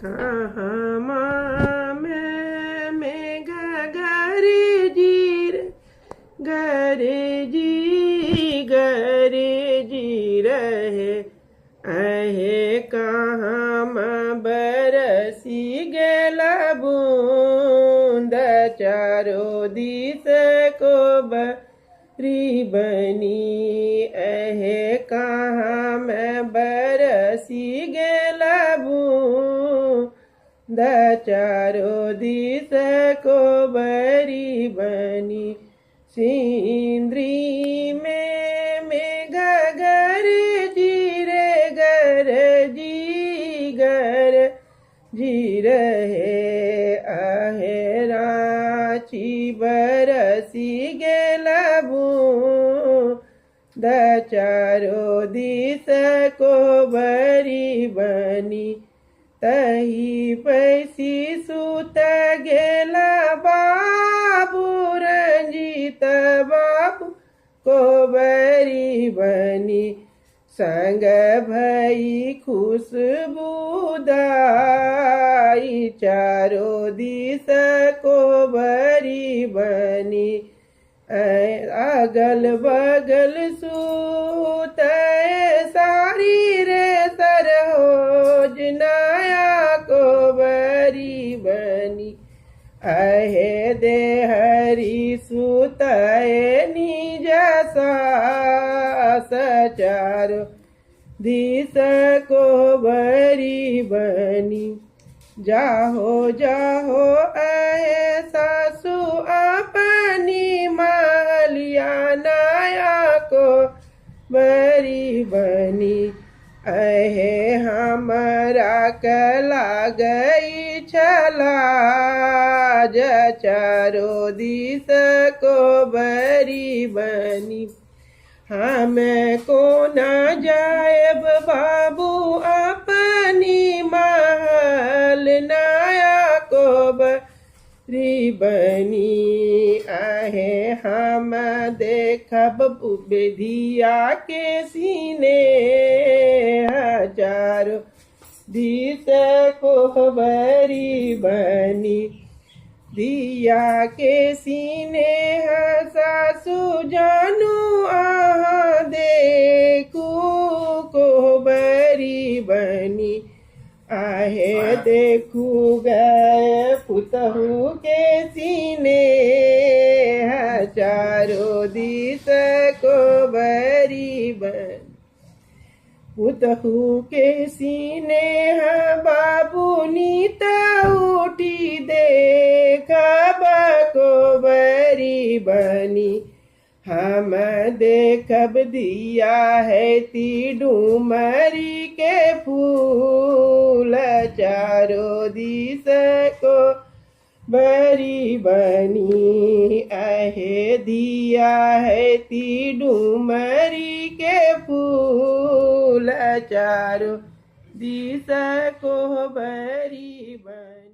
कहाँ में गरे जी रे गरे जी रहे अहे कहाँ बरसी गेला बूंद चारो दिस को बरी बनी अहे कहाँ में बरसी गेला बूंद चारो दिस को बरी बनी सिंदरी में मेघ गर जी रे गर जी रहे आहे रांची बरसी गेला बूंद चारो दिस को बरी बनी तही पैसी सुत गेला बाबू रंजीत बाबू को बरी बनी संग भई खुशबूदाई चारो दिस को बरी बनी अगल बगल सूत सारी रे सरहोज नया को बरी बनी अहे देहरी सुत निज सास चारो दिस को बरी बनी जाहो जाहो अहे सासु अपनी महलिया नया को बरी बनी अहे हमारा कला गई छला चारो दिस को बरी बनी हमें को न जाएब बाबू अपनी महल नया को बरी बनी आहे हम देखब बेधिया के सीने चारो दिस को बरी बनी दिया के सीने सासु जानू आहा देखू को बरी बनी आहे देखू गए पुतहू के सीने चारो दिस को बरी बनी पुतहू के सीने बाबू नीत उठी देखब को बरी बनी हम देखब दिया है ती डूमरी के फूल चारो दिस को बरी बनी अहे दिया है ती डूमरी के फूल चारो दिस को बरी बनी।